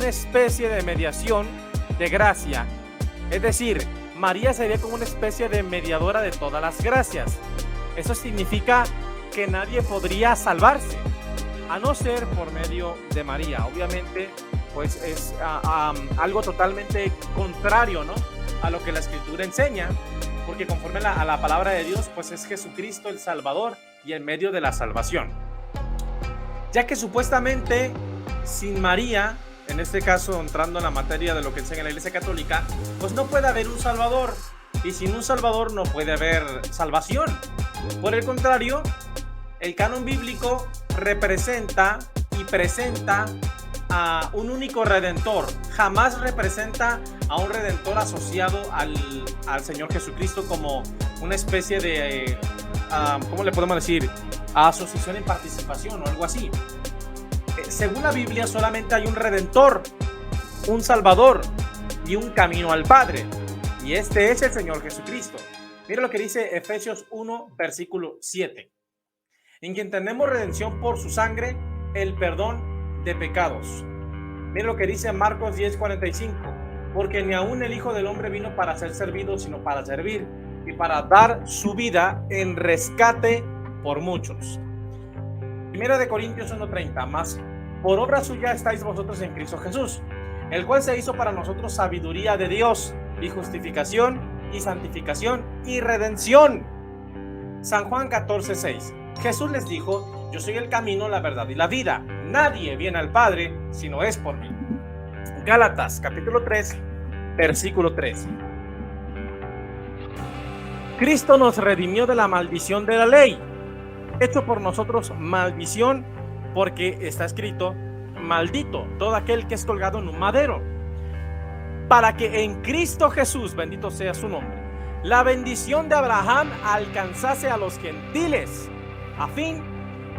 una especie de mediación de gracia. Es decir, María sería como una especie de mediadora de todas las gracias. Eso significa que nadie podría salvarse, a no ser por medio de María. Obviamente, pues es algo totalmente contrario, ¿no?, a lo que la Escritura enseña, porque conforme a la palabra de Dios, pues es Jesucristo el Salvador y el medio de la salvación. Ya que supuestamente sin María, en este caso entrando en la materia de lo que enseña la Iglesia Católica, pues no puede haber un Salvador, y sin un Salvador no puede haber salvación. Por el contrario, el canon bíblico representa y presenta a un único redentor. Jamás representa a un redentor asociado al Señor Jesucristo como una especie de, ¿cómo le podemos decir?, asociación en participación o algo así. Según la Biblia, solamente hay un redentor, un salvador y un camino al Padre, y este es el Señor Jesucristo. Mira lo que dice Efesios 1, versículo 7. En quien tenemos redención por su sangre, el perdón de pecados. Mira lo que dice Marcos 10:45. Porque ni aun el Hijo del Hombre vino para ser servido, sino para servir y para dar su vida en rescate por muchos. Primera de Corintios 1:30. Más por obra suya estáis vosotros en Cristo Jesús, el cual se hizo para nosotros sabiduría de Dios y justificación y santificación y redención. San Juan 14:6. Jesús les dijo: yo soy el camino, la verdad y la vida. Nadie viene al Padre si no es por mí. Gálatas capítulo 3, versículo 13. Cristo nos redimió de la maldición de la ley, hecho por nosotros maldición, porque está escrito: maldito todo aquel que es colgado en un madero, para que en Cristo Jesús, bendito sea su nombre, la bendición de Abraham alcanzase a los gentiles, a fin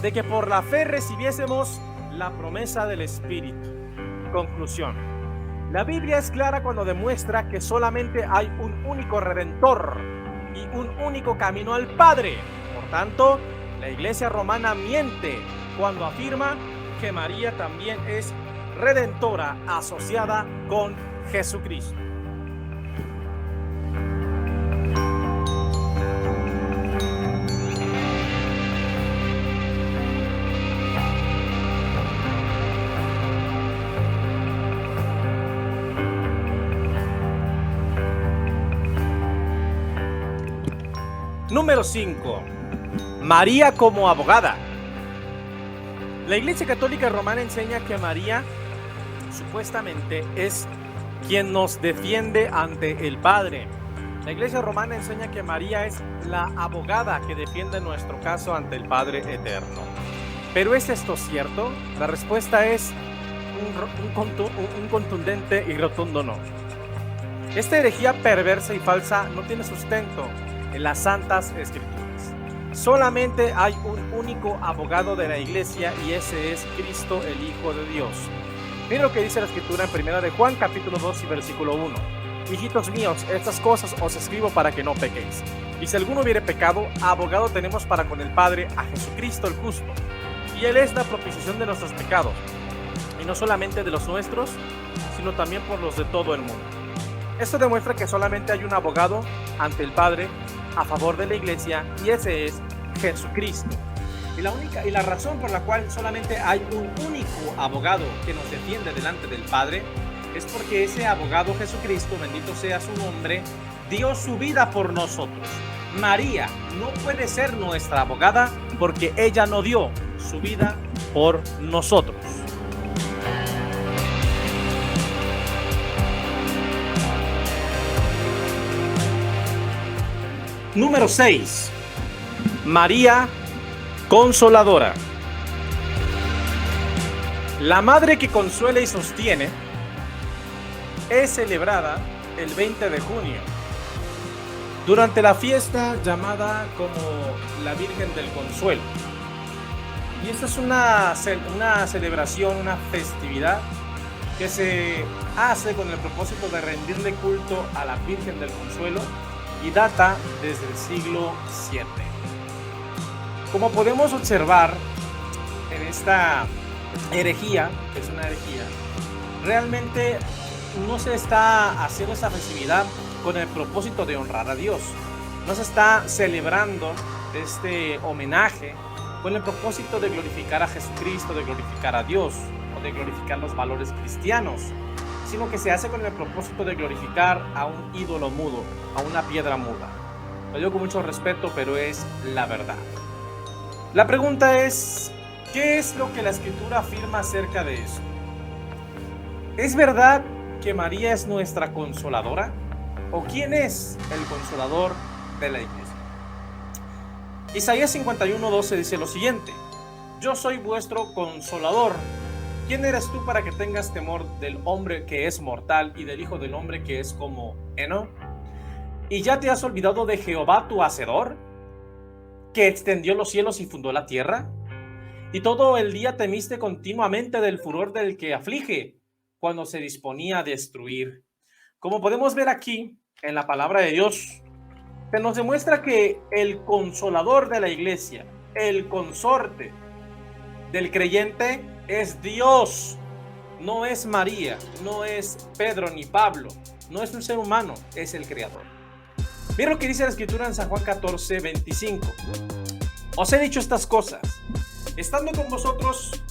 de que por la fe recibiésemos la promesa del Espíritu. Conclusión: la Biblia es clara cuando demuestra que solamente hay un único redentor y un único camino al Padre. Por tanto, la Iglesia romana miente cuando afirma que María también es redentora asociada con Jesucristo. Número 5. María como abogada. La Iglesia Católica Romana enseña que María supuestamente es quien nos defiende ante el Padre. La Iglesia Romana enseña que María es la abogada que defiende nuestro caso ante el Padre Eterno. ¿Pero es esto cierto? La respuesta es un contundente y rotundo no. Esta herejía perversa y falsa no tiene sustento en las Santas Escrituras. Solamente hay un único abogado de la Iglesia, y ese es Cristo, el Hijo de Dios. Mira lo que dice la Escritura en 1 de Juan capítulo 2 y versículo 1. Hijitos míos, estas cosas os escribo para que no pequéis. Y si alguno hubiere pecado, abogado tenemos para con el Padre, a Jesucristo el justo. Y Él es la propiciación de nuestros pecados, y no solamente de los nuestros, sino también por los de todo el mundo. Esto demuestra que solamente hay un abogado ante el Padre a favor de la Iglesia, y ese es Jesucristo. Y la razón por la cual solamente hay un único abogado que nos defiende delante del Padre es porque ese abogado, Jesucristo, bendito sea su nombre, dio su vida por nosotros. María no puede ser nuestra abogada porque ella no dio su vida por nosotros. Número 6. María Consoladora. La madre que consuela y sostiene es celebrada el 20 de junio durante la fiesta llamada como la Virgen del Consuelo. Y esta es una celebración, una festividad que se hace con el propósito de rendirle culto a la Virgen del Consuelo, y data desde el siglo VII. Como podemos observar en esta herejía, que es una herejía, realmente no se está haciendo esta festividad con el propósito de honrar a Dios. No se está celebrando este homenaje con el propósito de glorificar a Jesucristo, de glorificar a Dios o de glorificar los valores cristianos, sino que se hace con el propósito de glorificar a un ídolo mudo, a una piedra muda. Lo digo con mucho respeto, pero es la verdad. La pregunta es, ¿qué es lo que la Escritura afirma acerca de eso? ¿Es verdad que María es nuestra consoladora? ¿O quién es el consolador de la iglesia? Isaías 51:12 dice lo siguiente: yo soy vuestro consolador. ¿Quién eres tú para que tengas temor del hombre que es mortal y del hijo del hombre que es como heno? ¿Y ya te has olvidado de Jehová tu hacedor, que extendió los cielos y fundó la tierra? Y todo el día temiste continuamente del furor del que aflige, cuando se disponía a destruir. Como podemos ver aquí en la palabra de Dios, se nos demuestra que el consolador de la iglesia, el consorte del creyente, es Dios. No es María, no es Pedro ni Pablo, no es un ser humano, es el Creador. Mira lo que dice la Escritura en San Juan 14:25. Os he dicho estas cosas, estando con vosotros,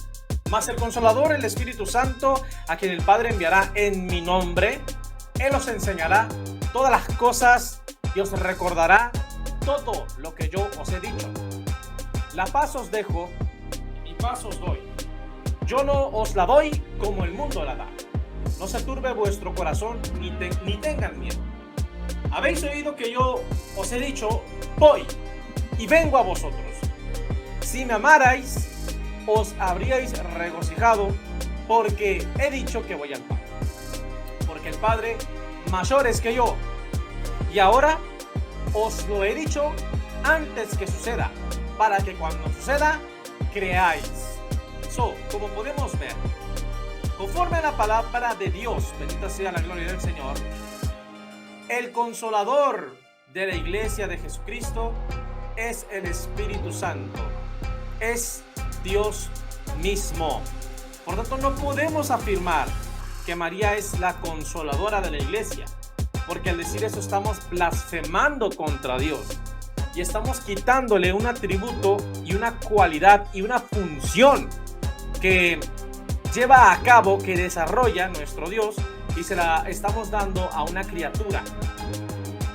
mas el Consolador, el Espíritu Santo, a quien el Padre enviará en mi nombre, Él os enseñará todas las cosas y os recordará todo lo que yo os he dicho. La paz os dejo, mi paz os doy. Yo no os la doy como el mundo la da. No se turbe vuestro corazón ni tengan miedo. Habéis oído que yo os he dicho, voy y vengo a vosotros. Si me amarais, os habríais regocijado, porque he dicho que voy al Padre. Porque el Padre mayor es que yo. Y ahora os lo he dicho antes que suceda, para que cuando suceda, creáis. Como podemos ver, conforme a la palabra de Dios, bendita sea la gloria del Señor, el consolador de la iglesia de Jesucristo es el Espíritu Santo, es Dios mismo. Por tanto, no podemos afirmar que María es la consoladora de la iglesia, porque al decir eso estamos blasfemando contra Dios y estamos quitándole un atributo y una cualidad y una función que lleva a cabo, que desarrolla nuestro Dios, y se la estamos dando a una criatura,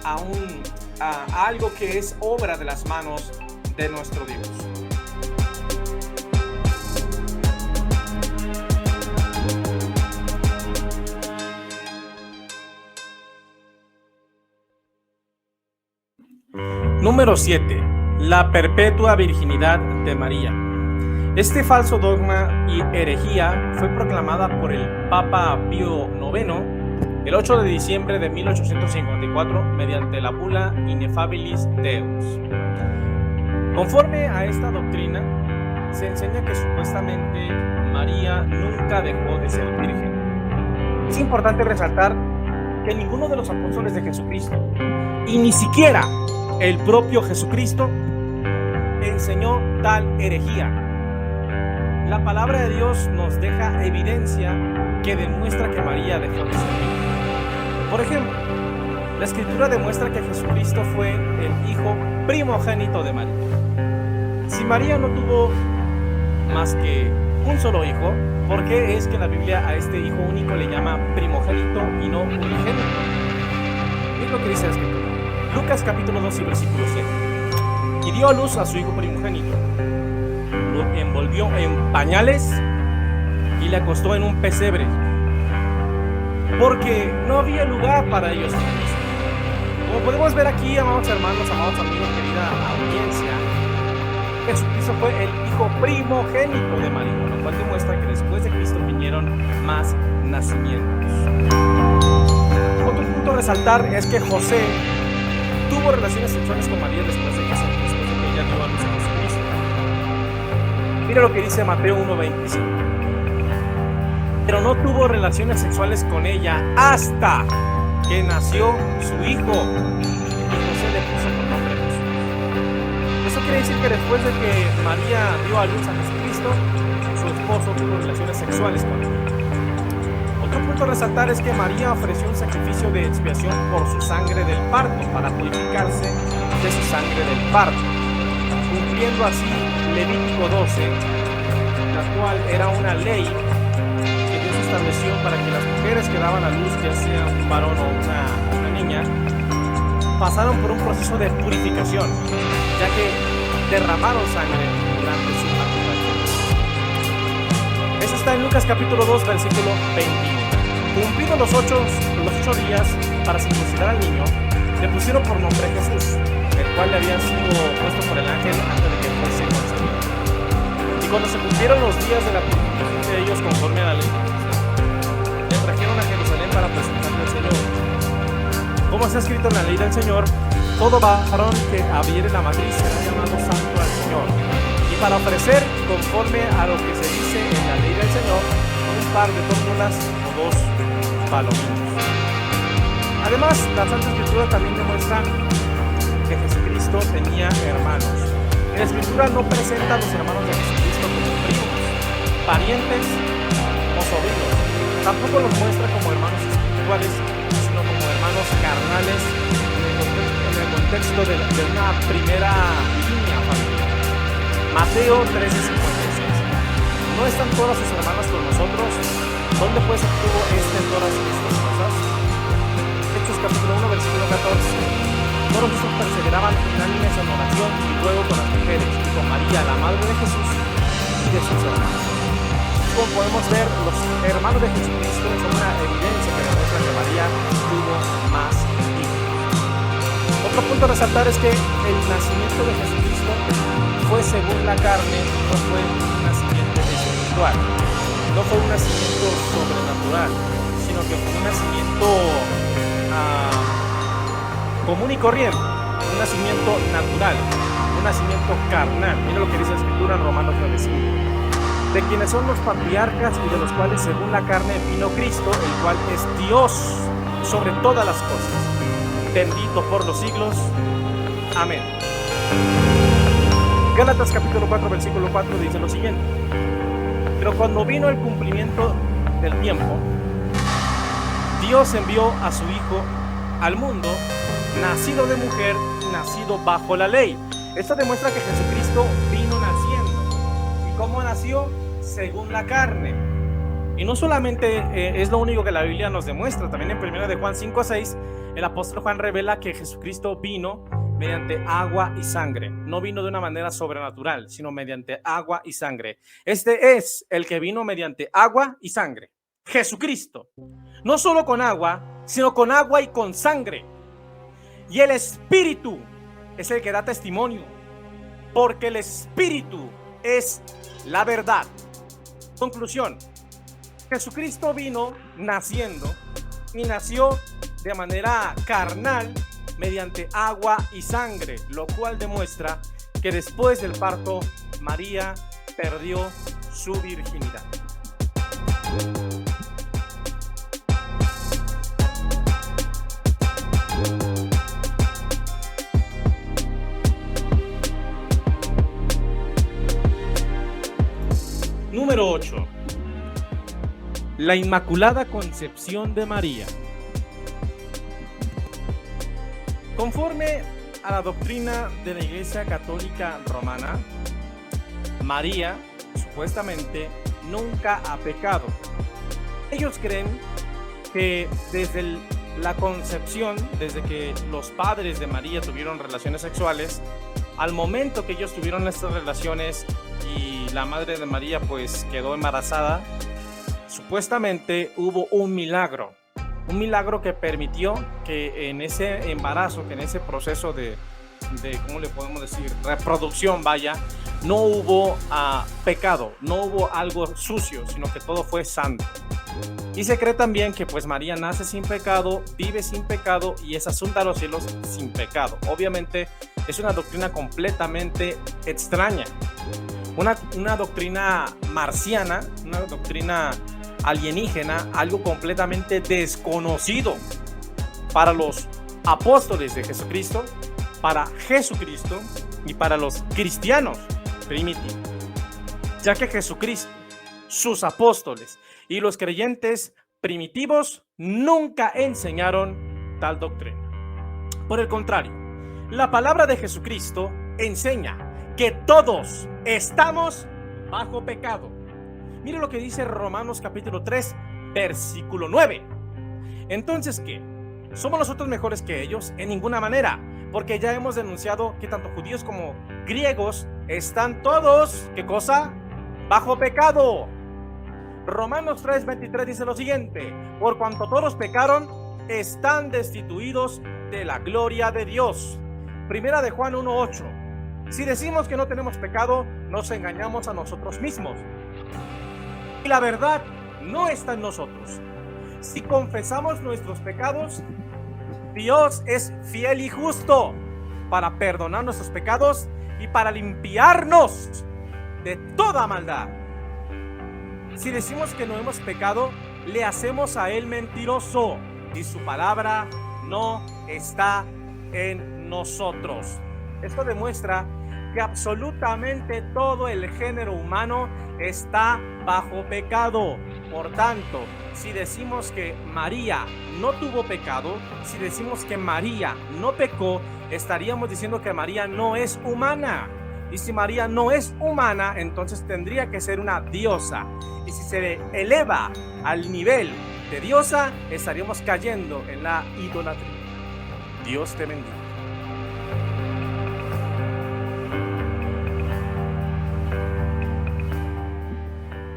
a algo que es obra de las manos de nuestro Dios. Número 7. La perpetua virginidad de María. Este falso dogma y herejía fue proclamada por el Papa Pío IX el 8 de diciembre de 1854 mediante la bula Ineffabilis Deus. Conforme a esta doctrina, se enseña que supuestamente María nunca dejó de ser virgen. Es importante resaltar que ninguno de los apóstoles de Jesucristo, y ni siquiera el propio Jesucristo, enseñó tal herejía. La palabra de Dios nos deja evidencia que demuestra que María dejó de ser virgen. Por ejemplo, la Escritura demuestra que Jesucristo fue el hijo primogénito de María. Si María no tuvo más que un solo hijo, ¿por qué es que la Biblia a este hijo único le llama primogénito y no unigénito? Es lo que dice la Escritura. Lucas capítulo 2 y versículo 7. Y dio a luz a su hijo primogénito. Lo envolvió en pañales y le acostó en un pesebre, porque no había lugar para ellos. Como podemos ver aquí, amados hermanos, amados amigos, querida audiencia, Jesucristo fue el hijo primogénito de María, lo cual demuestra que después de Cristo vinieron más nacimientos. Otro punto a resaltar es que José tuvo relaciones sexuales con María después de que ella dio a luz a Jesucristo. Mira lo que dice Mateo 1:25. Pero no tuvo relaciones sexuales con ella hasta que nació su hijo, y José le puso por nombre Jesús. Eso quiere decir que después de que María dio a luz a Jesucristo, su esposo tuvo relaciones sexuales con él. punto a resaltar es que María ofreció un sacrificio de expiación por su sangre del parto, para purificarse de su sangre del parto, cumpliendo así Levítico 12, la cual era una ley que Dios estableció para que las mujeres que daban a luz, ya sea un varón o una niña, pasaron por un proceso de purificación, ya que derramaron sangre durante su parto. Eso está en Lucas capítulo 2, versículo 21. Cumplidos los ocho días para circuncidar al niño, le pusieron por nombre Jesús, el cual le había sido puesto por el ángel antes de que fuese concebido. Y cuando se cumplieron los días de la purificación de ellos conforme a la ley, le trajeron a Jerusalén para presentarle al Señor. Como está escrito en la ley del Señor, todo varón que abriere la matriz será llamado santo al Señor. Y para ofrecer, conforme a lo que se dice en la ley del Señor, un par de tórtolas o dos palominos. Además, la Santa Escritura también demuestra que Jesucristo tenía hermanos. En la Escritura no presenta a los hermanos de Jesucristo como primos, parientes o sobrinos. Tampoco los muestra como hermanos espirituales, sino como hermanos carnales en el contexto de una primera línea familiar. Mateo 13:56. ¿No están todas sus hermanas con nosotros? ¿Dónde pues obtuvo todas estas cosas? Hechos capítulo 1, versículo 14. Todos estos perseveraban unánimes en oración y luego con las mujeres y con María, la madre de Jesús, y de sus hermanos. Como podemos ver, los hermanos de Jesucristo son una evidencia que demuestra que María tuvo más hijos. Otro punto a resaltar es que el nacimiento de Jesucristo fue según la carne, no fue un nacimiento espiritual, no fue un nacimiento sobrenatural, sino que fue un nacimiento común y corriente, un nacimiento natural, un nacimiento carnal. Mira lo que dice la Escritura en Romanos 9:5. De quienes son los patriarcas y de los cuales según la carne vino Cristo, el cual es Dios sobre todas las cosas, bendito por los siglos. Amén. Gálatas capítulo 4, versículo 4 dice lo siguiente: pero cuando vino el cumplimiento del tiempo, Dios envió a su Hijo al mundo, nacido de mujer, nacido bajo la ley. Esto demuestra que Jesucristo vino naciendo. ¿Y cómo nació? Según la carne. Y no solamente es lo único que la Biblia nos demuestra, también en 1 de Juan 5:6, el apóstol Juan revela que Jesucristo vino mediante agua y sangre. No vino de una manera sobrenatural, sino mediante agua y sangre. Este es el que vino mediante agua y sangre, Jesucristo. No solo con agua, sino con agua y con sangre. Y el Espíritu es el que da testimonio, porque el Espíritu es la verdad. Conclusión: Jesucristo vino naciendo y nació de manera carnal mediante agua y sangre, lo cual demuestra que después del parto María perdió su virginidad. Número 8. La Inmaculada Concepción de María. Conforme a la doctrina de la Iglesia Católica Romana, María supuestamente nunca ha pecado. Ellos creen que desde la concepción, desde que los padres de María tuvieron relaciones sexuales, al momento que ellos tuvieron estas relaciones y la madre de María pues quedó embarazada, supuestamente hubo un milagro que permitió que en ese embarazo, que en ese proceso de ¿cómo le podemos decir? Reproducción, vaya, no hubo pecado, no hubo algo sucio, sino que todo fue santo. Y se cree también que pues María nace sin pecado, vive sin pecado y es asunta a los cielos sin pecado. Obviamente es una doctrina completamente extraña, una doctrina marciana, una doctrina alienígena, algo completamente desconocido para los apóstoles de Jesucristo, para Jesucristo y para los cristianos primitivos, ya que Jesucristo, sus apóstoles y los creyentes primitivos nunca enseñaron tal doctrina. Por el contrario, la palabra de Jesucristo enseña que todos estamos bajo pecado. Mire lo que dice Romanos capítulo 3, versículo 9. Entonces, ¿qué? ¿Somos nosotros mejores que ellos? En ninguna manera, porque ya hemos denunciado que tanto judíos como griegos están todos, ¿qué cosa? Bajo pecado. Romanos 3:23 dice lo siguiente: por cuanto todos pecaron, están destituidos de la gloria de Dios. Primera de Juan 1:8. Si decimos que no tenemos pecado, nos engañamos a nosotros mismos, y la verdad no está en nosotros. Si confesamos nuestros pecados, Dios es fiel y justo para perdonar nuestros pecados y para limpiarnos de toda maldad. Si decimos que no hemos pecado, le hacemos a Él mentiroso y su palabra no está en nosotros. Esto demuestra que absolutamente todo el género humano está bajo pecado. Por tanto, si decimos que María no tuvo pecado, si decimos que María no pecó, estaríamos diciendo que María no es humana. Y si María no es humana, entonces tendría que ser una diosa. Y si se eleva al nivel de diosa, estaríamos cayendo en la idolatría. Dios te bendiga.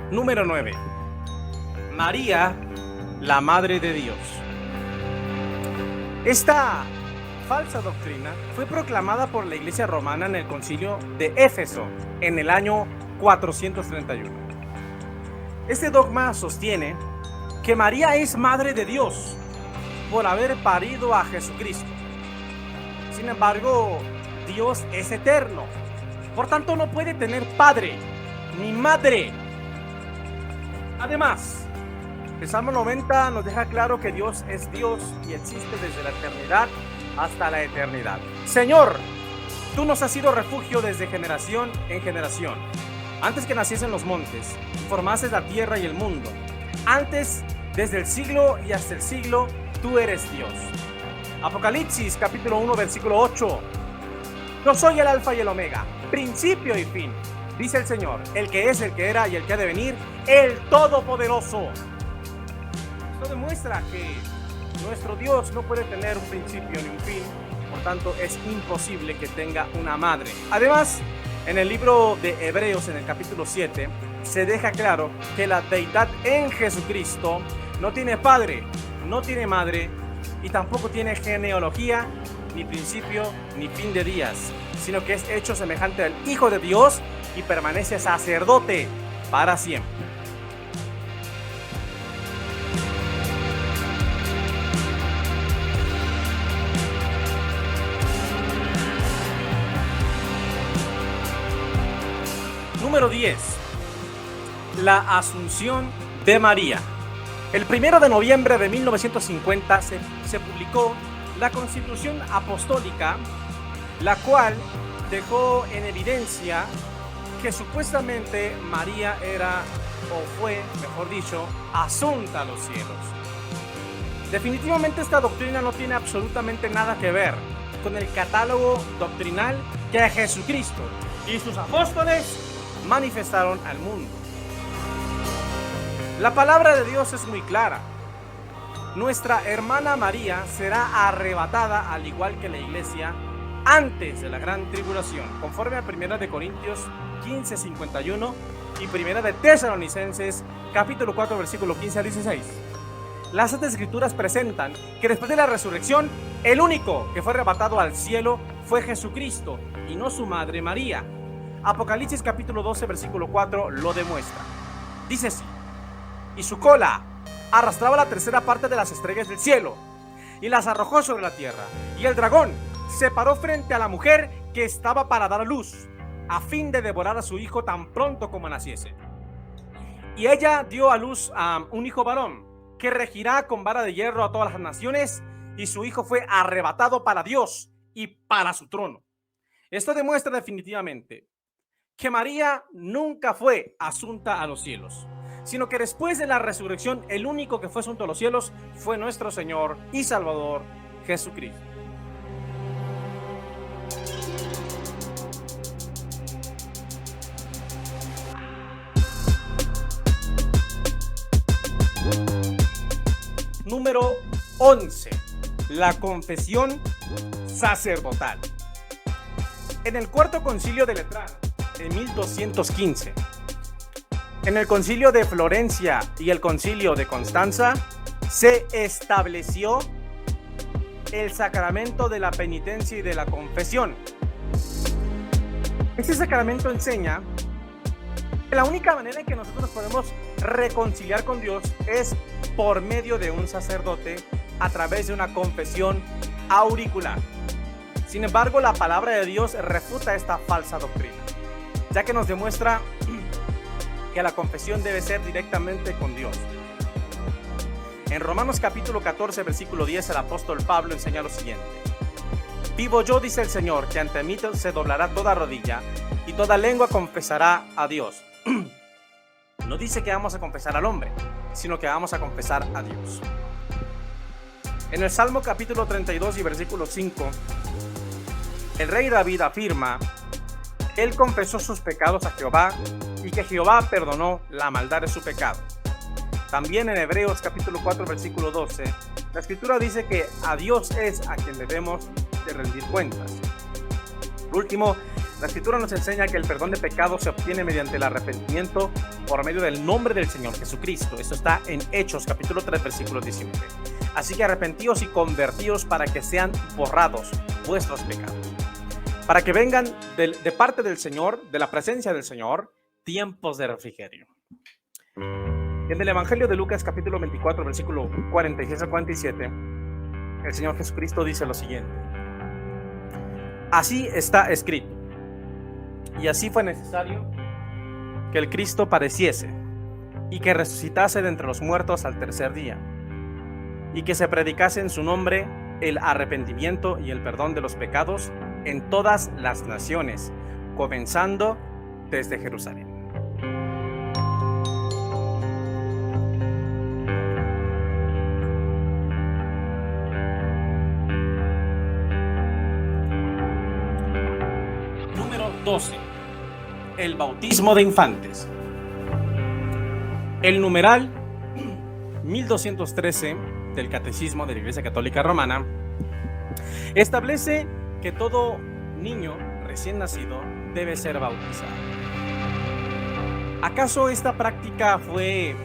Número 9. María, la Madre de Dios. Esta falsa doctrina fue proclamada por la Iglesia romana en el Concilio de Éfeso en el año 431. Este dogma sostiene que María es Madre de Dios por haber parido a Jesucristo. Sin embargo, Dios es eterno, por tanto no puede tener padre ni madre. Además, el Salmo 90 nos deja claro que Dios es Dios y existe desde la eternidad hasta la eternidad. Señor, tú nos has sido refugio desde generación en generación. Antes que naciesen los montes, formaste la tierra y el mundo. Antes, desde el siglo y hasta el siglo, tú eres Dios. Apocalipsis capítulo 1, versículo 8. Yo soy el alfa y el omega, principio y fin, dice el Señor, el que es, el que era y el que ha de venir, el Todopoderoso. Esto demuestra que nuestro Dios no puede tener un principio ni un fin, por tanto es imposible que tenga una madre. Además, en el libro de Hebreos, en el capítulo 7, se deja claro que la deidad en Jesucristo no tiene padre, no tiene madre y tampoco tiene genealogía, ni principio, ni fin de días, sino que es hecho semejante al Hijo de Dios y permanece sacerdote para siempre. Número 10. La Asunción de María. El 1 de noviembre de 1950 se publicó la Constitución Apostólica, la cual dejó en evidencia que supuestamente María era, o fue, mejor dicho, asunta a los cielos. Definitivamente esta doctrina no tiene absolutamente nada que ver con el catálogo doctrinal que Jesucristo y sus apóstoles manifestaron al mundo. La palabra de Dios es muy clara. Nuestra hermana María será arrebatada al igual que la iglesia antes de la gran tribulación, conforme a 1 de Corintios 15:51 y 1 de Tesalonicenses capítulo 4 versículo 15 al 16. Las Santas Escrituras presentan que después de la resurrección, el único que fue arrebatado al cielo fue Jesucristo y no su madre María. Apocalipsis capítulo 12 versículo 4 lo demuestra. Dice así: y su cola arrastraba la tercera parte de las estrellas del cielo y las arrojó sobre la tierra, y el dragón se paró frente a la mujer que estaba para dar a luz, a fin de devorar a su hijo tan pronto como naciese. Y ella dio a luz a un hijo varón, que regirá con vara de hierro a todas las naciones, y su hijo fue arrebatado para Dios y para su trono. Esto demuestra definitivamente que María nunca fue asunta a los cielos, sino que después de la resurrección, el único que fue asunto a los cielos fue nuestro Señor y Salvador, Jesucristo. Número 11. La confesión sacerdotal. En el Cuarto Concilio de Letrán, en 1215, en el Concilio de Florencia y el Concilio de Constanza, se estableció el sacramento de la penitencia y de la confesión. Este sacramento enseña que la única manera en que nosotros nos podemos reconciliar con Dios es por medio de un sacerdote a través de una confesión auricular. Sin embargo, la palabra de Dios refuta esta falsa doctrina, ya que nos demuestra que la confesión debe ser directamente con Dios. En Romanos capítulo 14, versículo 10, el apóstol Pablo enseña lo siguiente: vivo yo, dice el Señor, que ante mí se doblará toda rodilla y toda lengua confesará a Dios. No dice que vamos a confesar al hombre, sino que vamos a confesar a Dios. En el Salmo capítulo 32 y versículo 5, el rey David afirma: él confesó sus pecados a Jehová y que Jehová perdonó la maldad de su pecado. También en Hebreos capítulo 4 versículo 12, la escritura dice que a Dios es a quien debemos de rendir cuentas. Por último, la escritura nos enseña que el perdón de pecados se obtiene mediante el arrepentimiento por medio del nombre del Señor Jesucristo. Esto está en Hechos capítulo 3 versículo 19. Así que arrepentíos y convertíos para que sean borrados vuestros pecados, para que vengan de parte del Señor, de la presencia del Señor, tiempos de refrigerio. En el Evangelio de Lucas capítulo 24 versículo 46 a 47, el Señor Jesucristo dice lo siguiente: así está escrito, y así fue necesario que el Cristo padeciese y que resucitase de entre los muertos al tercer día, y que se predicase en su nombre el arrepentimiento y el perdón de los pecados en todas las naciones, comenzando desde Jerusalén. Número 12. El bautismo de infantes. El numeral 1213 del Catecismo de la Iglesia Católica Romana establece que todo niño recién nacido debe ser bautizado. ¿Acaso esta práctica fue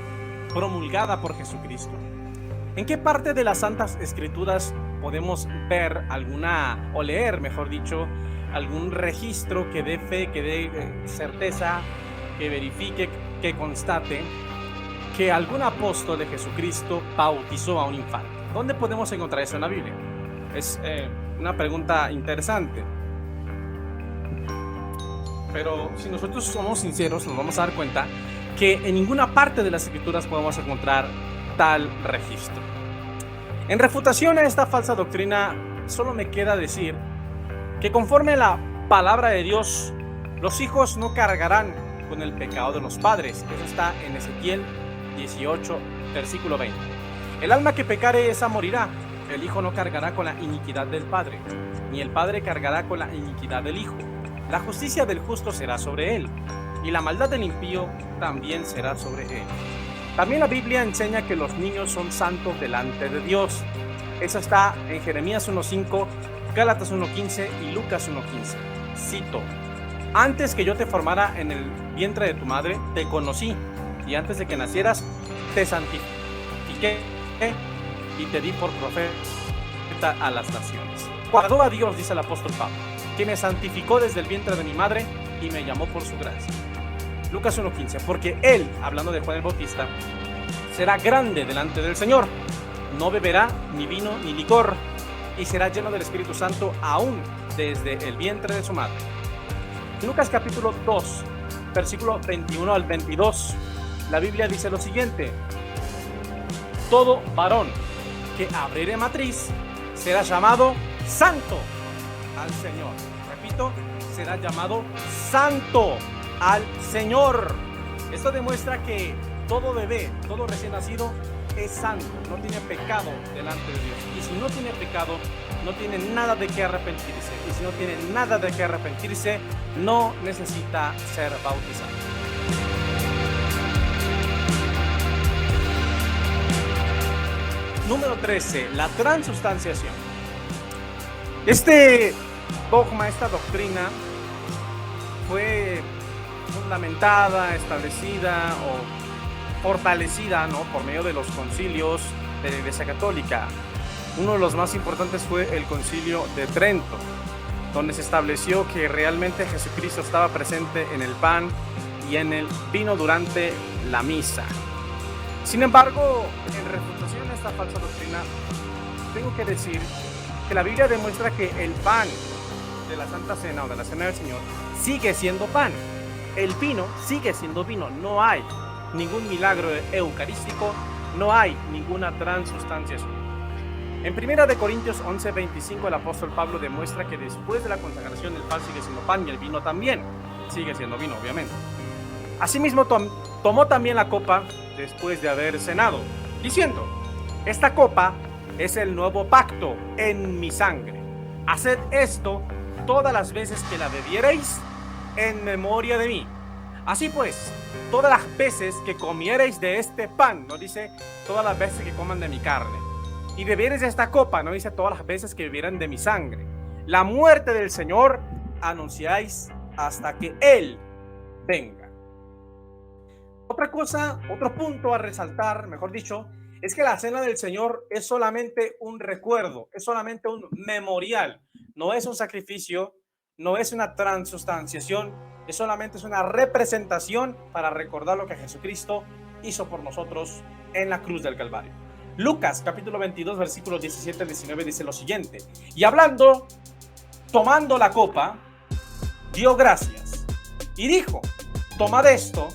promulgada por Jesucristo? ¿En qué parte de las Santas Escrituras podemos ver alguna, o leer, mejor dicho, algún registro que dé fe, que dé certeza, que verifique, que constate que algún apóstol de Jesucristo bautizó a un infante? ¿Dónde podemos encontrar eso en la Biblia? Es una pregunta interesante. Pero si nosotros somos sinceros, nos vamos a dar cuenta que en ninguna parte de las Escrituras podemos encontrar tal registro. En refutación a esta falsa doctrina, solo me queda decir que conforme a la palabra de Dios, los hijos no cargarán con el pecado de los padres. Eso está en Ezequiel 18, versículo 20. El alma que pecare, esa morirá. El hijo no cargará con la iniquidad del padre, ni el padre cargará con la iniquidad del hijo. La justicia del justo será sobre él, y la maldad del impío también será sobre él. También la Biblia enseña que los niños son santos delante de Dios. Eso está en Jeremías 1:5, Gálatas 1:15 y Lucas 1:15. Cito: antes que yo te formara en el vientre de tu madre, te conocí, y antes de que nacieras, te santifiqué y te di por profeta a las naciones. Guardó a Dios, dice el apóstol Pablo, que me santificó desde el vientre de mi madre y me llamó por su gracia. Lucas 1:15, porque él, hablando de Juan el Bautista, será grande delante del Señor, no beberá ni vino ni licor, y será lleno del Espíritu Santo aún desde el vientre de su madre. Lucas capítulo 2, versículo 21 al 22, la Biblia dice lo siguiente: todo varón que abriere matriz será llamado santo al Señor. Repito, será llamado santo al Señor. Esto demuestra que todo bebé, todo recién nacido es santo, no tiene pecado delante de Dios. Y si no tiene pecado, no tiene nada de qué arrepentirse. Y si no tiene nada de qué arrepentirse, no necesita ser bautizado. Número 13, la transustanciación. Este dogma, esta doctrina fue fundamentada, establecida o fortalecida, ¿no?, por medio de los concilios de la Iglesia Católica. Uno de los más importantes fue el Concilio de Trento, donde se estableció que realmente Jesucristo estaba presente en el pan y en el vino durante la misa. Sin embargo, en refutación a esta falsa doctrina, tengo que decir que la Biblia demuestra que el pan de la Santa Cena o de la Cena del Señor sigue siendo pan. El vino sigue siendo vino. No hay ningún milagro eucarístico, no hay ninguna transustanciación. En 1 Corintios 11:25 el apóstol Pablo demuestra que después de la consagración el pan sigue siendo pan y el vino también sigue siendo vino, obviamente. Asimismo tomó también la copa después de haber cenado, diciendo: esta copa es el nuevo pacto en mi sangre. Haced esto todas las veces que la bebiereis en memoria de mí. Así pues, todas las veces que comiereis de este pan, no dice todas las veces que coman de mi carne, y bebiereis de esta copa, no dice todas las veces que bebieran de mi sangre, la muerte del Señor anunciáis hasta que Él venga. Otra cosa, otro punto a resaltar, mejor dicho, es que la cena del Señor es solamente un recuerdo, es solamente un memorial, no es un sacrificio, no es una transustanciación, es solamente una representación para recordar lo que Jesucristo hizo por nosotros en la cruz del Calvario. Lucas capítulo 22 versículos 17 al 19 dice lo siguiente: y hablando, tomando la copa, dio gracias y dijo: tomad esto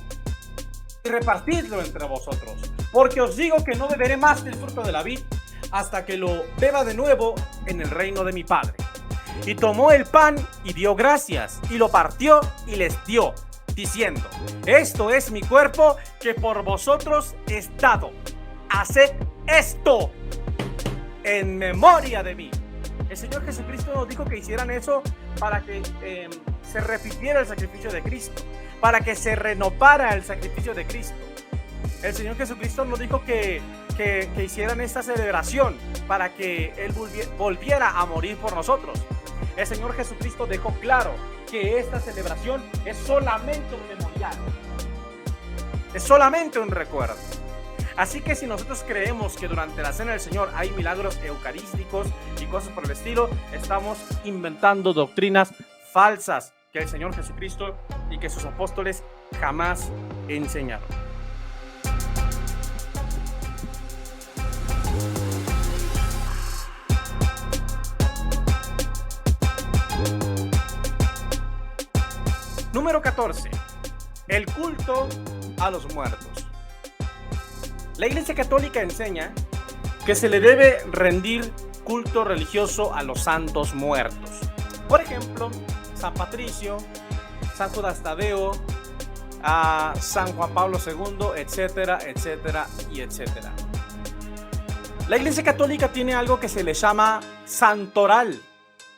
y repartidlo entre vosotros, porque os digo que no beberé más del fruto de la vid hasta que lo beba de nuevo en el reino de mi Padre. Y tomó el pan y dio gracias y lo partió y les dio, diciendo: esto es mi cuerpo que por vosotros es dado. Haced esto en memoria de mí. El Señor Jesucristo nos dijo que hicieran eso para que se repitiera el sacrificio de Cristo, para que se renovara el sacrificio de Cristo. El Señor Jesucristo nos dijo que hicieran esta celebración para que Él volviera a morir por nosotros. El Señor Jesucristo dejó claro que esta celebración es solamente un memorial, es solamente un recuerdo. Así que si nosotros creemos que durante la Cena del Señor hay milagros eucarísticos y cosas por el estilo, estamos inventando doctrinas falsas que el Señor Jesucristo y que sus apóstoles jamás enseñaron. Número 14. El culto a los muertos. La Iglesia Católica enseña que se le debe rendir culto religioso a los santos muertos. Por ejemplo, San Patricio, San Judas Tadeo, a San Juan Pablo II, etcétera, etcétera y etcétera. La Iglesia Católica tiene algo que se le llama santoral,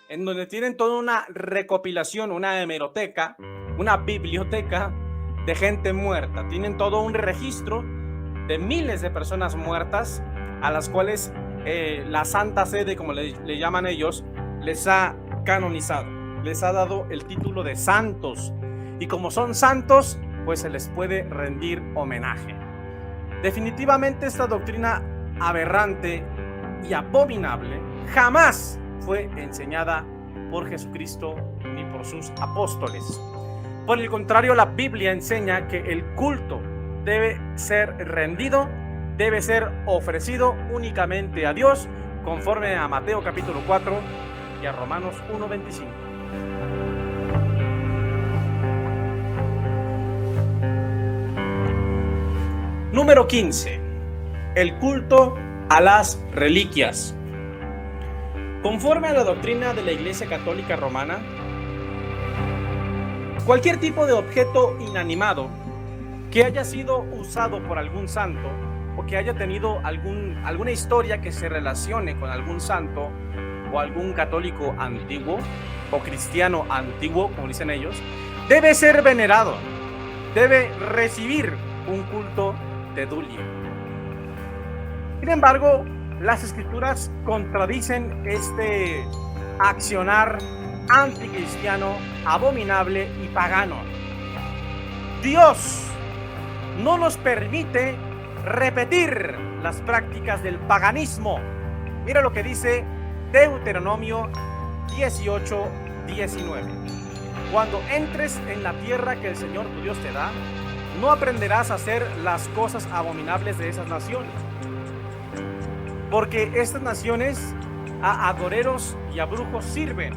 en donde tienen toda una recopilación, una hemeroteca, una biblioteca de gente muerta. Tienen todo un registro de miles de personas muertas a las cuales la Santa Sede, como le llaman ellos, les ha canonizado, les ha dado el título de santos, y como son santos, pues se les puede rendir homenaje. Definitivamente esta doctrina aberrante y abominable jamás fue enseñada por Jesucristo ni por sus apóstoles. Por el contrario, la Biblia enseña que el culto debe ser rendido, debe ser ofrecido únicamente a Dios, conforme a Mateo capítulo 4 y a Romanos 1:25. Número 15. El culto a las reliquias. Conforme a la doctrina de la Iglesia Católica Romana, cualquier tipo de objeto inanimado que haya sido usado por algún santo o que haya tenido alguna historia que se relacione con algún santo o algún católico antiguo o cristiano antiguo, como dicen ellos, debe ser venerado, debe recibir un culto de dulia. Sin embargo, las escrituras contradicen este accionar anticristiano, abominable y pagano. Dios no nos permite repetir las prácticas del paganismo. Mira lo que dice Deuteronomio 18:19. Cuando entres en la tierra que el Señor tu Dios te da, no aprenderás a hacer las cosas abominables de esas naciones, porque estas naciones a agoreros y a brujos sirven,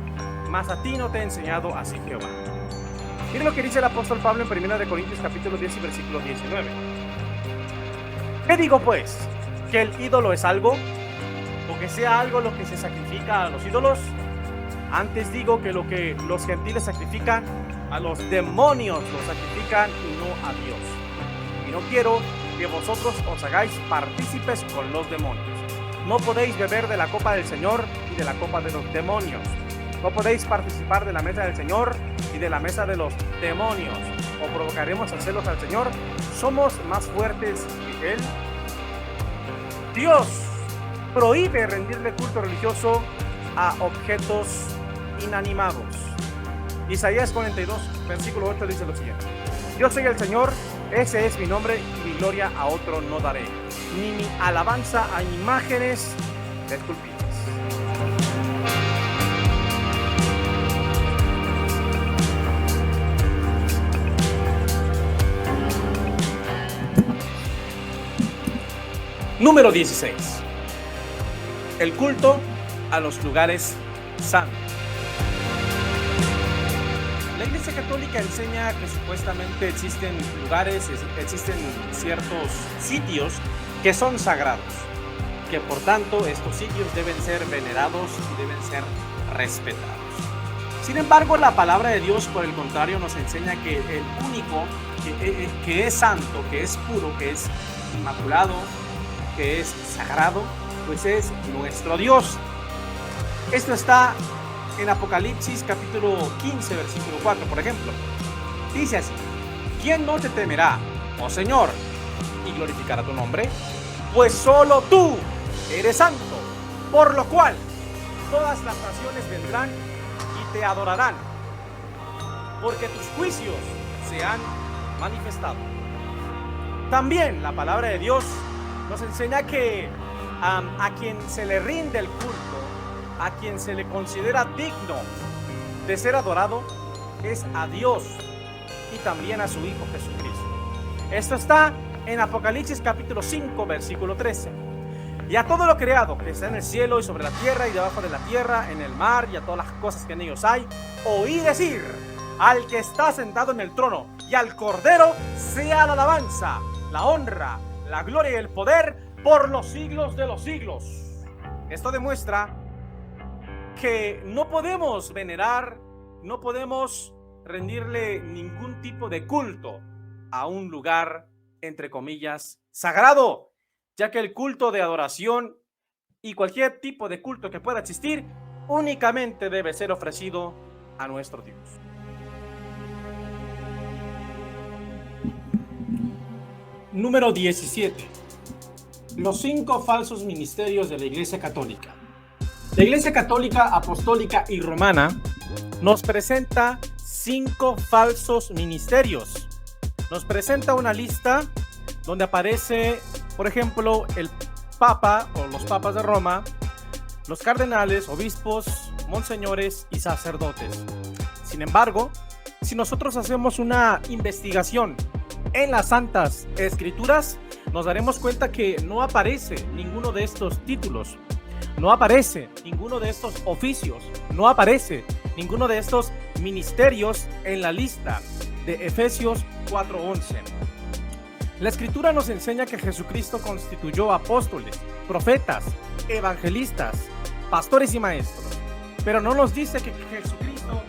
mas a ti no te he enseñado así Jehová. Mira lo que dice el apóstol Pablo en 1 Corintios capítulo 10 y versículo 19. ¿Qué digo pues? ¿Que el ídolo es algo? ¿O que sea algo lo que se sacrifica a los ídolos? Antes digo que lo que los gentiles sacrifican, a los demonios los sacrifican y no a Dios. Y no quiero que vosotros os hagáis partícipes con los demonios. No podéis beber de la copa del Señor y de la copa de los demonios. No podéis participar de la mesa del Señor y de la mesa de los demonios. ¿O provocaremos a celos al Señor? ¿Somos más fuertes que Él? Dios prohíbe rendirle culto religioso a objetos inanimados. Isaías 42, versículo 8 dice lo siguiente: Yo soy el Señor, ese es mi nombre, y mi gloria a otro no daré, ni mi alabanza a imágenes esculpidas. Número 16. El culto a los lugares santos. La Iglesia Católica enseña que supuestamente existen lugares, existen ciertos sitios que son sagrados, que por tanto estos sitios deben ser venerados y deben ser respetados. Sin embargo, la palabra de Dios, por el contrario, nos enseña que el único que es santo, que es puro, que es inmaculado, que es sagrado, pues es nuestro Dios. Esto está en Apocalipsis capítulo 15, versículo 4, por ejemplo. Dice así: ¿Quién no te temerá, oh Señor, y glorificará tu nombre? Pues solo tú eres santo, por lo cual todas las naciones vendrán y te adorarán, porque tus juicios se han manifestado. También la palabra de Dios nos enseña que a quien se le rinde el culto, a quien se le considera digno de ser adorado, es a Dios y también a su Hijo Jesucristo. Esto está en Apocalipsis capítulo 5, versículo 13. Y a todo lo creado que está en el cielo y sobre la tierra y debajo de la tierra, en el mar y a todas las cosas que en ellos hay, oí decir: al que está sentado en el trono y al Cordero sea la alabanza, la honra, la gloria y el poder por los siglos de los siglos. Esto demuestra que no podemos venerar, no podemos rendirle ningún tipo de culto a un lugar, entre comillas, sagrado, ya que el culto de adoración y cualquier tipo de culto que pueda existir únicamente debe ser ofrecido a nuestro Dios. Número 17. Los 5 falsos ministerios de la Iglesia Católica. La Iglesia Católica, Apostólica y Romana nos presenta 5 falsos ministerios. Nos presenta una lista donde aparece, por ejemplo, el Papa o los papas de Roma, los cardenales, obispos, monseñores y sacerdotes. Sin embargo, si nosotros hacemos una investigación en las Santas Escrituras, nos daremos cuenta que no aparece ninguno de estos títulos, no aparece ninguno de estos oficios, no aparece ninguno de estos ministerios en la lista de Efesios 4:11. La Escritura nos enseña que Jesucristo constituyó apóstoles, profetas, evangelistas, pastores y maestros, pero no nos dice que Jesucristo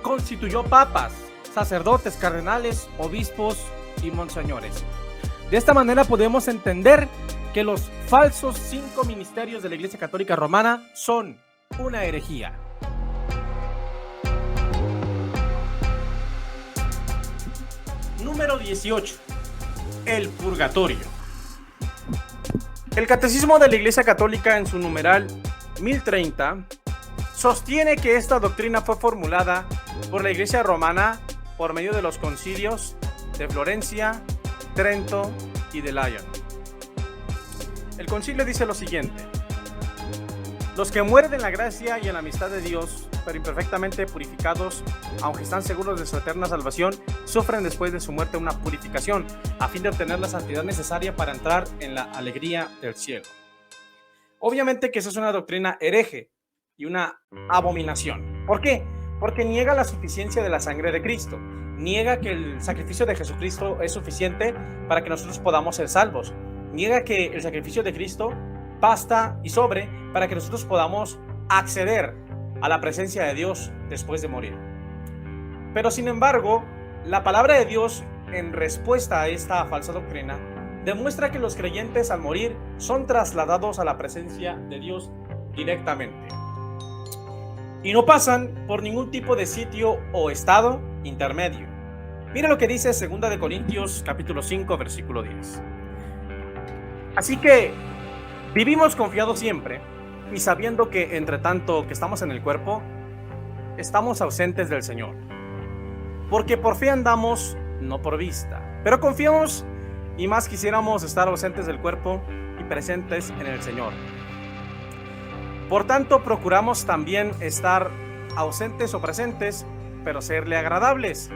constituyó papas, sacerdotes, cardenales, obispos y monseñores. De esta manera podemos entender que los falsos 5 ministerios de la Iglesia Católica Romana son una herejía. Número 18. El purgatorio. El Catecismo de la Iglesia Católica, en su numeral 1030, sostiene que esta doctrina fue formulada por la Iglesia Romana por medio de los concilios de Florencia, Trento y de Lyon. El concilio dice lo siguiente: los que mueren en la gracia y en la amistad de Dios, pero imperfectamente purificados, aunque están seguros de su eterna salvación, sufren después de su muerte una purificación, a fin de obtener la santidad necesaria para entrar en la alegría del cielo. Obviamente que esa es una doctrina hereje y una abominación. ¿Por qué? Porque niega la suficiencia de la sangre de Cristo, niega que el sacrificio de Jesucristo es suficiente para que nosotros podamos ser salvos, niega que el sacrificio de Cristo basta y sobre para que nosotros podamos acceder a la presencia de Dios después de morir. Pero sin embargo, la palabra de Dios, en respuesta a esta falsa doctrina, demuestra que los creyentes al morir son trasladados a la presencia de Dios directamente y no pasan por ningún tipo de sitio o estado intermedio. Mira lo que dice 2 Corintios capítulo 5 versículo 10. Así que vivimos confiados siempre y sabiendo que entre tanto que estamos en el cuerpo, estamos ausentes del Señor. Porque por fe andamos, no por vista. Pero confiamos y más quisiéramos estar ausentes del cuerpo y presentes en el Señor. Por tanto, procuramos también estar ausentes o presentes, pero serle agradables,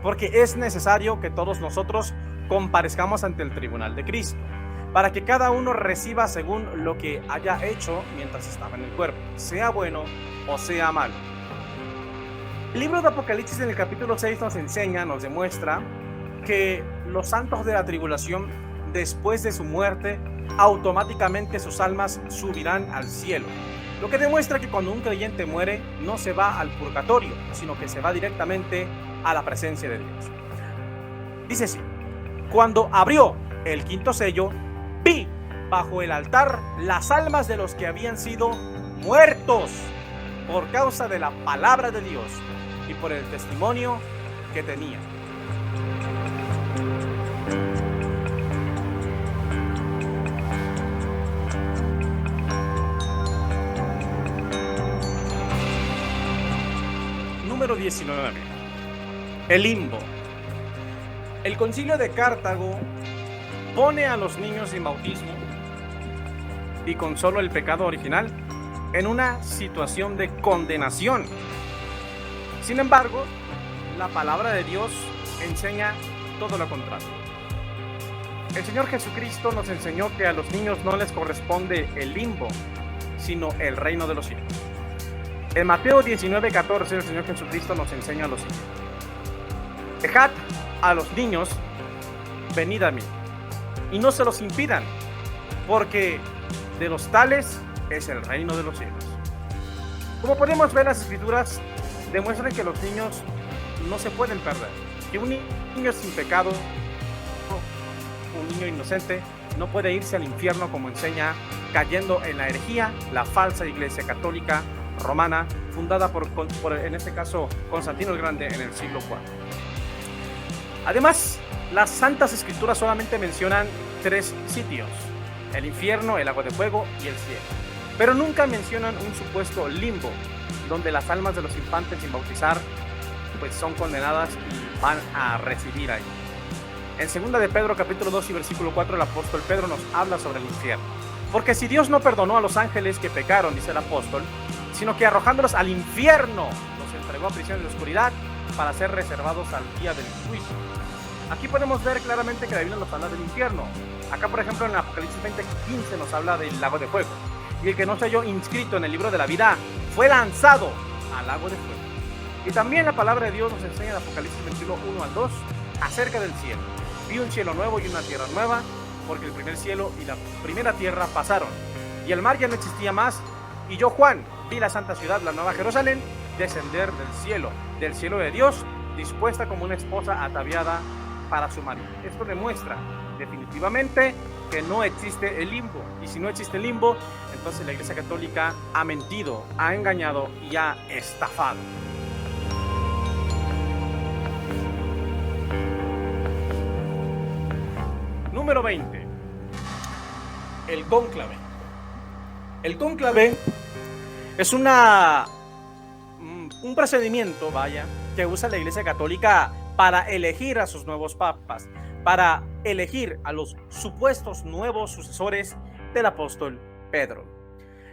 porque es necesario que todos nosotros comparezcamos ante el tribunal de Cristo, para que cada uno reciba según lo que haya hecho mientras estaba en el cuerpo, sea bueno o sea malo. El libro de Apocalipsis en el capítulo 6 nos enseña, nos demuestra que los santos de la tribulación, después de su muerte, automáticamente sus almas subirán al cielo. Lo que demuestra que cuando un creyente muere, no se va al purgatorio, sino que se va directamente a la presencia de Dios. Dice así: cuando abrió el quinto sello, vi bajo el altar las almas de los que habían sido muertos por causa de la palabra de Dios y por el testimonio que tenían. Número 19. El limbo. El concilio de Cartago pone a los niños sin bautismo y con solo el pecado original en una situación de condenación. Sin embargo, la palabra de Dios enseña todo lo contrario. El Señor Jesucristo nos enseñó que a los niños no les corresponde el limbo, sino el reino de los cielos. En Mateo 19:14 el Señor Jesucristo nos enseña lo siguiente: dejad a los niños, venid a mí, y no se los impidan, porque de los tales es el reino de los cielos. Como podemos ver, las escrituras demuestran que los niños no se pueden perder, que un niño sin pecado, un niño inocente, no puede irse al infierno como enseña, cayendo en la herejía, la falsa iglesia católica romana, fundada por en este caso Constantino el Grande en el siglo IV. Además, las santas escrituras solamente mencionan 3 sitios: el infierno, el lago de fuego y el cielo, pero nunca mencionan un supuesto limbo, donde las almas de los infantes sin bautizar pues son condenadas y van a residir ahí. En 2 de Pedro capítulo 2 y versículo 4 el apóstol Pedro nos habla sobre el infierno. Porque si Dios no perdonó a los ángeles que pecaron, dice el apóstol, sino que arrojándolos al infierno los entregó a prisión de la oscuridad para ser reservados al día del juicio. Aquí podemos ver claramente que la Biblia nos habla del infierno. Acá, por ejemplo, en Apocalipsis 20:15 nos habla del lago de fuego. Y el que no se halló inscrito en el libro de la vida fue lanzado al lago de fuego. Y también la palabra de Dios nos enseña en Apocalipsis 21:1-2 acerca del cielo. Vi un cielo nuevo y una tierra nueva, porque el primer cielo y la primera tierra pasaron, y el mar ya no existía más. Y yo, Juan, vi la santa ciudad, la nueva Jerusalén, descender del cielo de Dios, dispuesta como una esposa ataviada para su marido. Esto demuestra definitivamente que no existe el limbo. Y si no existe el limbo, entonces la Iglesia Católica ha mentido, ha engañado y ha estafado. Número 20. El cónclave. El cónclave es un procedimiento, que usa la Iglesia Católica para elegir a sus nuevos papas, para elegir a los supuestos nuevos sucesores del apóstol Pedro.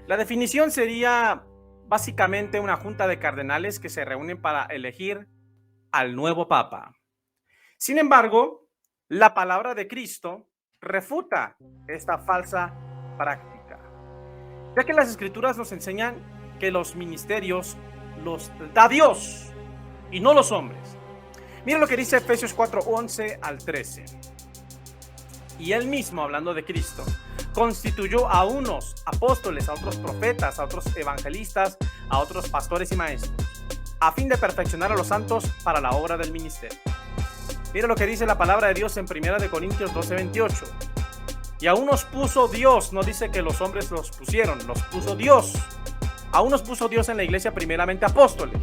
La definición sería básicamente una junta de cardenales que se reúnen para elegir al nuevo papa. Sin embargo, la palabra de Cristo refuta esta falsa práctica, ya que las Escrituras nos enseñan que los ministerios los da Dios y no los hombres. Mira lo que dice Efesios 4:11 al 13. Y él mismo, hablando de Cristo, constituyó a unos apóstoles, a otros profetas, a otros evangelistas, a otros pastores y maestros, a fin de perfeccionar a los santos para la obra del ministerio. Mira lo que dice la palabra de Dios en 1 Corintios 12:28. Y a unos puso Dios, no dice que los hombres los pusieron, los puso Dios. A unos puso Dios en la iglesia primeramente apóstoles,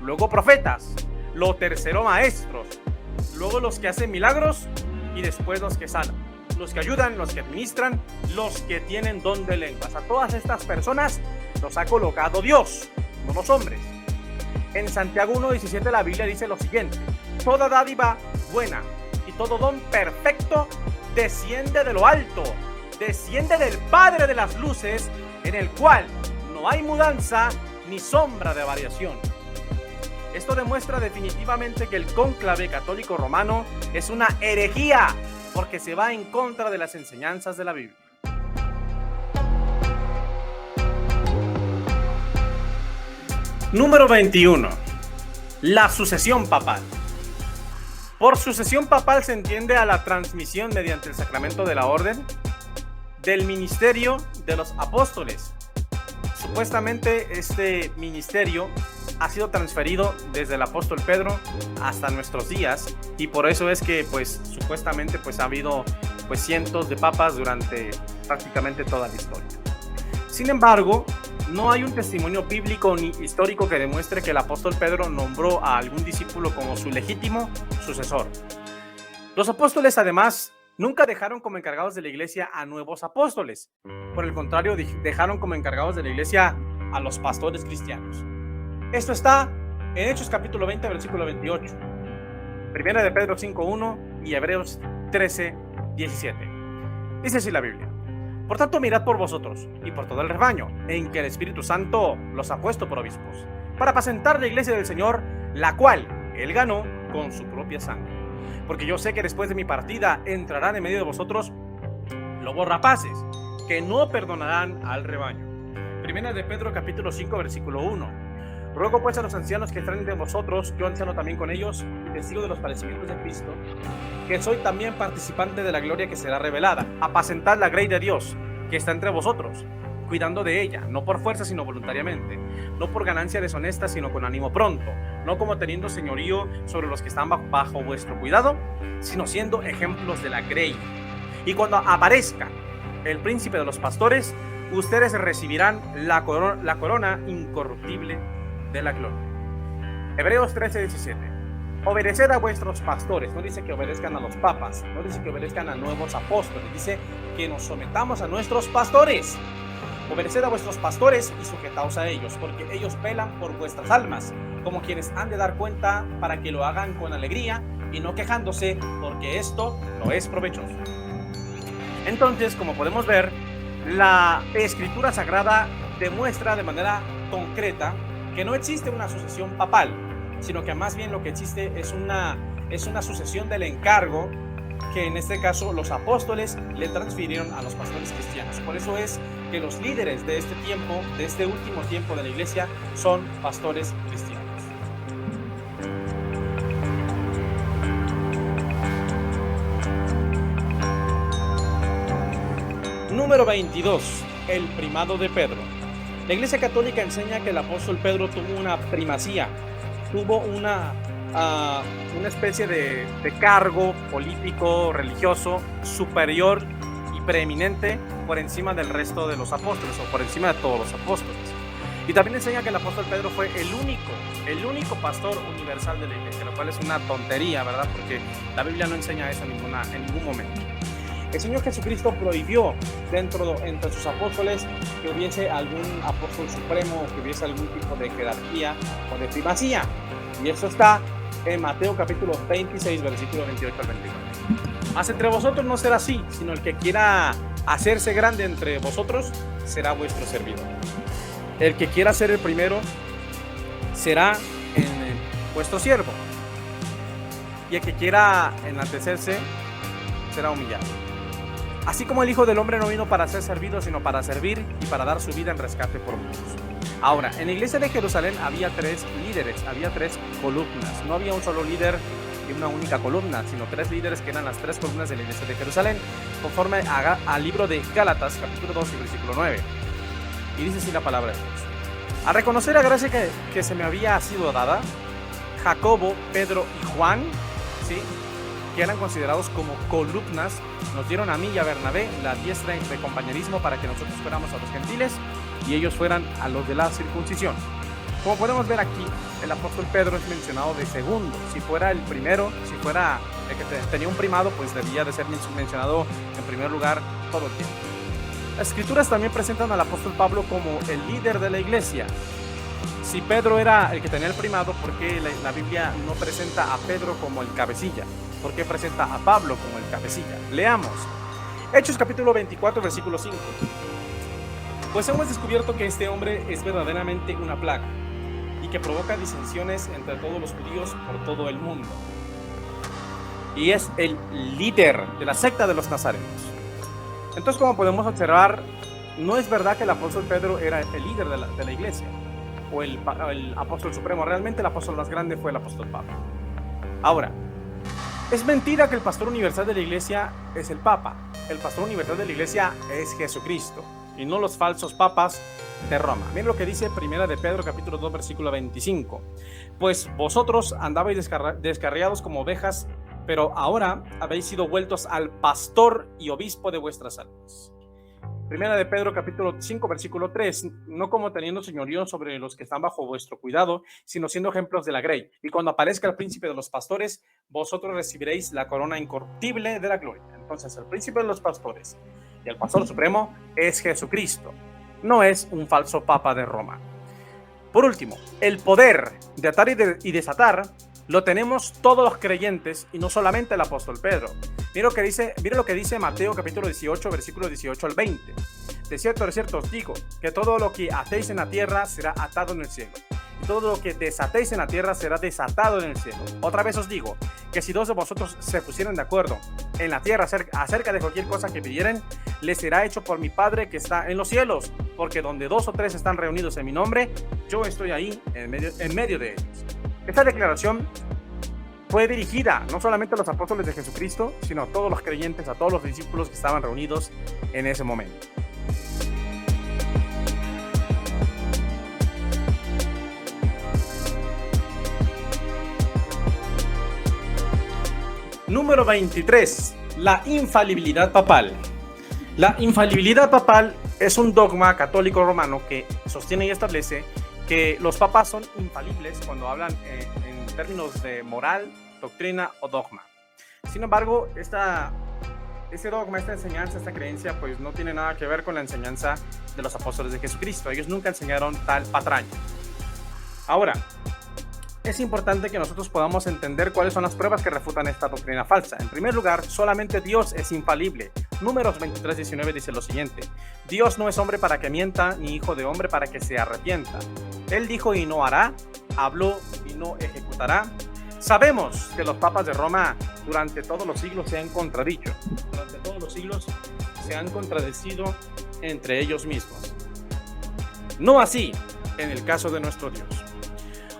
luego profetas, lo tercero maestros, luego los que hacen milagros y después los que sanan, los que ayudan, los que administran, los que tienen don de lenguas. A todas estas personas los ha colocado Dios, no los hombres. En Santiago 1:17 la Biblia dice lo siguiente: toda dádiva buena y todo don perfecto desciende de lo alto, desciende del Padre de las luces, en el cual no hay mudanza ni sombra de variación. Esto demuestra definitivamente que el cónclave católico romano es una herejía, porque se va en contra de las enseñanzas de la Biblia. Número 21. La sucesión papal. Por sucesión papal se entiende a la transmisión mediante el sacramento de la orden del ministerio de los apóstoles. Supuestamente este ministerio ha sido transferido desde el apóstol Pedro hasta nuestros días, y por eso es que supuestamente ha habido cientos de papas durante prácticamente toda la historia. Sin embargo, no hay un testimonio bíblico ni histórico que demuestre que el apóstol Pedro nombró a algún discípulo como su legítimo sucesor. Los apóstoles, además, nunca dejaron como encargados de la iglesia a nuevos apóstoles. Por el contrario, dejaron como encargados de la iglesia a los pastores cristianos. Esto está en Hechos capítulo 20, versículo 28, Primera de Pedro 5:1 y Hebreos 13:17. Dice así la Biblia: por tanto, mirad por vosotros y por todo el rebaño, en que el Espíritu Santo los ha puesto por obispos, para apacentar la iglesia del Señor, la cual él ganó con su propia sangre. Porque yo sé que después de mi partida entrarán en medio de vosotros lobos rapaces, que no perdonarán al rebaño. Primera de Pedro capítulo 5, versículo 1. Ruego pues a los ancianos que están entre vosotros, yo anciano también con ellos, y testigo de los padecimientos de Cristo, que soy también participante de la gloria que será revelada. Apacentad la grey de Dios, que está entre vosotros, cuidando de ella, no por fuerza sino voluntariamente, no por ganancia deshonesta sino con ánimo pronto, no como teniendo señorío sobre los que están bajo vuestro cuidado, sino siendo ejemplos de la grey. Y cuando aparezca el príncipe de los pastores, ustedes recibirán la corona incorruptible de la gloria. Hebreos 13:17. Obedeced a vuestros pastores. No dice que obedezcan a los papas, no dice que obedezcan a nuevos apóstoles, dice que nos sometamos a nuestros pastores. Obedeced a vuestros pastores y sujetaos a ellos, porque ellos velan por vuestras almas, como quienes han de dar cuenta, para que lo hagan con alegría y no quejándose, porque esto no es provechoso. Entonces, como podemos ver, la Escritura Sagrada demuestra de manera concreta que no existe una sucesión papal, sino que más bien lo que existe es una sucesión del encargo que en este caso los apóstoles le transfirieron a los pastores cristianos. Por eso es que los líderes de este tiempo, de este último tiempo de la iglesia, son pastores cristianos. Número 22. El primado de Pedro. La Iglesia Católica enseña que el apóstol Pedro tuvo una primacía, tuvo una una especie de cargo político, religioso, superior y preeminente por encima del resto de los apóstoles o por encima de todos los apóstoles. Y también enseña que el apóstol Pedro fue el único pastor universal de la iglesia, lo cual es una tontería, ¿verdad? Porque la Biblia no enseña eso en ningún momento. El Señor Jesucristo prohibió entre sus apóstoles que hubiese algún apóstol supremo, que hubiese algún tipo de jerarquía o de primacía. Y eso está en Mateo capítulo 26, versículo 28 al 29. Mas entre vosotros no será así, sino el que quiera hacerse grande entre vosotros será vuestro servidor. El que quiera ser el primero será vuestro siervo. Y el que quiera enaltecerse será humillado. Así como el Hijo del Hombre no vino para ser servido, sino para servir y para dar su vida en rescate por muchos. Ahora, en la iglesia de Jerusalén había 3 líderes, había 3 columnas. No había un solo líder y una única columna, sino 3 líderes que eran las 3 columnas de la iglesia de Jerusalén, conforme al libro de Gálatas, capítulo 2 y versículo 9. Y dice así la palabra de Dios. A reconocer la gracia que se me había sido dada, Jacobo, Pedro y Juan, ¿sí?, que eran considerados como columnas, nos dieron a mí y a Bernabé la diestra de compañerismo para que nosotros fuéramos a los gentiles y ellos fueran a los de la circuncisión. Como podemos ver aquí, el apóstol Pedro es mencionado de segundo. Si fuera el primero, si fuera el que tenía un primado, pues debía de ser mencionado en primer lugar todo el tiempo. Las escrituras también presentan al apóstol Pablo como el líder de la iglesia. Si Pedro era el que tenía el primado, ¿por qué la Biblia no presenta a Pedro como el cabecilla? ¿Por qué presenta a Pablo como el cabecilla? Leamos. Hechos capítulo 24, versículo 5. Pues hemos descubierto que este hombre es verdaderamente una plaga y que provoca disensiones entre todos los judíos por todo el mundo. Y es el líder de la secta de los nazarenos. Entonces, como podemos observar, no es verdad que el apóstol Pedro era el líder de la iglesia o el apóstol supremo. Realmente el apóstol más grande fue el apóstol Pablo. Ahora, es mentira que el pastor universal de la iglesia es el Papa. El pastor universal de la iglesia es Jesucristo y no los falsos papas de Roma. Miren lo que dice Primera de Pedro capítulo 2 versículo 25. Pues vosotros andabais descarriados como ovejas, pero ahora habéis sido vueltos al pastor y obispo de vuestras almas. Primera de Pedro capítulo 5 versículo 3, no como teniendo señorío sobre los que están bajo vuestro cuidado, sino siendo ejemplos de la grey. Y cuando aparezca el príncipe de los pastores, vosotros recibiréis la corona incorruptible de la gloria. Entonces el príncipe de los pastores y el pastor supremo es Jesucristo, no es un falso papa de Roma. Por último, el poder de atar y desatar lo tenemos todos los creyentes y no solamente el apóstol Pedro. Mira lo que dice Mateo capítulo 18, versículo 18 al 20. De cierto os digo, que todo lo que atéis en la tierra será atado en el cielo, y todo lo que desatéis en la tierra será desatado en el cielo. Otra vez os digo, que si 2 de vosotros se pusieran de acuerdo en la tierra acerca de cualquier cosa que pidieren, les será hecho por mi Padre que está en los cielos, porque donde 2 o 3 están reunidos en mi nombre, yo estoy ahí en medio de ellos. Esta declaración fue dirigida no solamente a los apóstoles de Jesucristo, sino a todos los creyentes, a todos los discípulos que estaban reunidos en ese momento. Número 23. La infalibilidad papal. La infalibilidad papal es un dogma católico romano que sostiene y establece que los papas son infalibles cuando hablan en términos de moral, doctrina o dogma. Sin embargo, este dogma, esta enseñanza, esta creencia, pues no tiene nada que ver con la enseñanza de los apóstoles de Jesucristo. Ellos nunca enseñaron tal patraña. Ahora, es importante que nosotros podamos entender cuáles son las pruebas que refutan esta doctrina falsa. En primer lugar, solamente Dios es infalible. Números 23:19 dice lo siguiente: Dios no es hombre para que mienta, ni hijo de hombre para que se arrepienta. Él dijo y no hará, habló y no ejecutará. Sabemos que los papas de Roma durante todos los siglos se han contradicho. Durante todos los siglos se han contradecido entre ellos mismos. No así en el caso de nuestro Dios.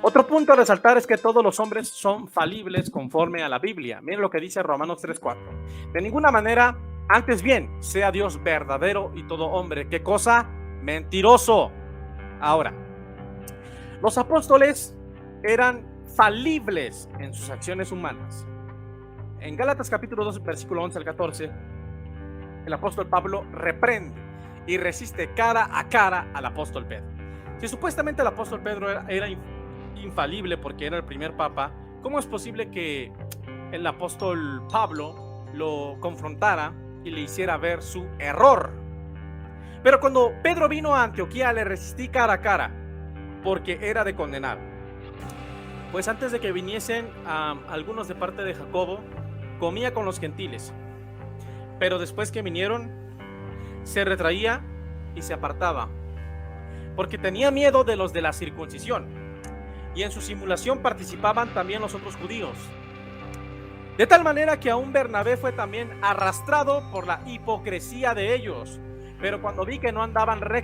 Otro punto a resaltar es que todos los hombres son falibles conforme a la Biblia. Miren lo que dice Romanos 3:4. De ninguna manera, antes bien, sea Dios verdadero y todo hombre, ¿qué cosa? Mentiroso. Ahora, los apóstoles eran infalibles en sus acciones humanas. En Gálatas capítulo 2, versículo 11 al 14, el apóstol Pablo reprende y resiste cara a cara al apóstol Pedro. Si supuestamente el apóstol Pedro era infalible porque era el primer papa, ¿cómo es posible que el apóstol Pablo lo confrontara y le hiciera ver su error? Pero cuando Pedro vino a Antioquía, le resistí cara a cara porque era de condenar. Pues antes de que viniesen algunos de parte de Jacobo, comía con los gentiles. Pero después que vinieron, se retraía y se apartaba, porque tenía miedo de los de la circuncisión, y en su simulación participaban también los otros judíos. De tal manera que aún Bernabé fue también arrastrado por la hipocresía de ellos. Pero cuando vi que no andaban rectos